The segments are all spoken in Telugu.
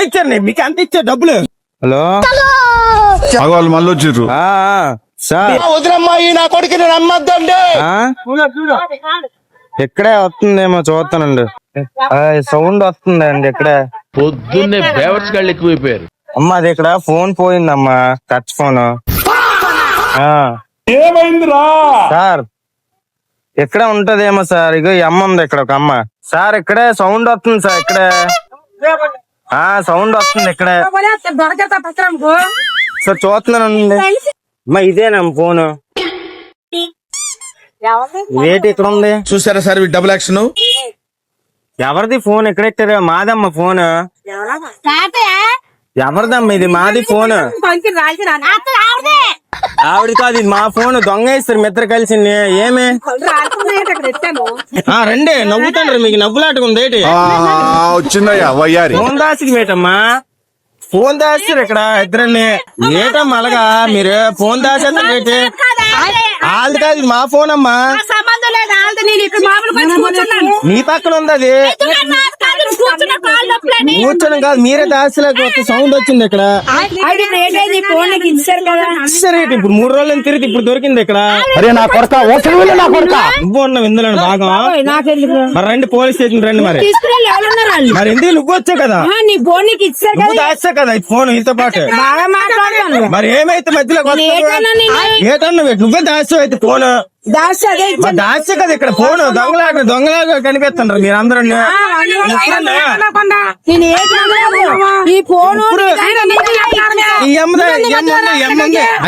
ఇచ్చారు మీకు ఎంత ఇచ్చే డబ్బులు. హలో వాళ్ళు మళ్ళీ వచ్చిర్రు. సార్ వదిలమ్మా ఈ నా కొడుకు నమ్మద్దండి. ఇక్కడే వస్తుందేమో చూస్తానండి. సౌండ్ వస్తుందండి ఇక్కడే. పొద్దున్నే బేవర్స్ గాళ్ళు ఎక్కువైపోయారు. అమ్మా అది ఇక్కడ ఫోన్ పోయిందమ్మా, టచ్ ఫోన్. ఏమైందిరా సార్ ఇక్కడే ఉంటదేమో సార్. ఇగో ఈ అమ్మ ఉంది ఇక్కడ, ఒక అమ్మ. సార్ ఇక్కడే సౌండ్ వస్తుంది సార్, ఇక్కడే సౌండ్ వస్తుంది ఇక్కడే. సార్ చూస్తున్నానండి. అమ్మా ఇదేనమ్మ ఫోన్. ఏంటి ఇక్కడ ఉంది చూసారా సార్ డబుల్ యాక్షన్. ఎవరిది ఫోన్ ఎక్కడెట్టారు? మాదమ్మ ఫోన్. ఎవరిదమ్మా ఇది? మాది ఫోన్. ఆవిడ కాదు, ఇది మా ఫోన్. దొంగ వేస్తారు మీ ఇద్దరు కలిసి. ఏమే రండి, నవ్వుతాండ్రు. మీకు నవ్వులాటగా ఉంది ఏంటి? వచ్చిందయ్యా వయ్యారి. ఫోన్ దాసి మేటమ్మా, ఫోన్ దాస్తారు ఇక్కడ ఇద్దరని. ఏటమ్మా అలాగా మీరు ఫోన్ దాచేస్తారు ఏంటి? వాళ్ళది కాదు, ఇది మా ఫోన్ అమ్మా. మీ పక్కన ఉంది అది. కూర్చొని కాదు, మీరే దాచలేక సౌండ్ వచ్చింది ఇక్కడ. సరే ఇప్పుడు 3 రోజులు తిరిగి ఇప్పుడు దొరికింది ఇక్కడ. అరే నా కొడక నువ్వు ఉన్నావు ఇందులో బాగా. మరి రండి పోలీస్ స్టేషన్ రండి. మరి ఎందుకు నువ్వు వచ్చావు కదా, నువ్వు దాచావు కదా ఈ ఫోన్ ఇంతో పాటు. మరి ఏమైతే మధ్యలో ఏటన్నా నువ్వే దాచావు అయితే ఫోన్. దాచే కదా ఇక్కడ ఫోన్. దొంగలాగా కనిపిస్తున్నారు మీరు అందరూ.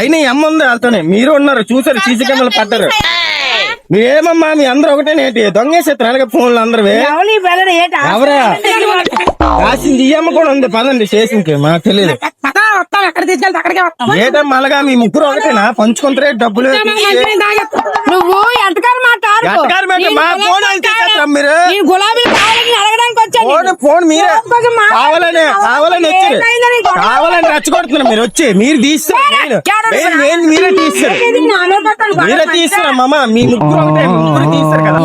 అయినా ఎమ్మ ఉంది వాళ్ళతోనే. మీరు ఉన్నారు చూసారు, సీసీ కెమెరాలు పడ్డారు. మీరేమమ్మా మీ అందరూ ఒకటేనేటి దొంగేసేస్తారు అలాగే ఫోన్లు అందరూ. ఎవరా రాసింది? ఈ అమ్మ కూడా ఉంది. పదండి స్టేషన్కి. మాకు తెలియదు ఏటమ్మా అలాగా. మీ ముగ్గురు ఒకటేనా పంచుకుంటారే డబ్బులు? నువ్వు ఎంతకాలం ఫోన్ మీరే కావాలని రెచ్చగొడుతున్నారు మీరు. వచ్చి మీరు తీస్తారు, మీరే తీస్తారమ్మా. మీ ముగ్గురు ఒకటే, ముగ్గురు తీస్తారు కదా.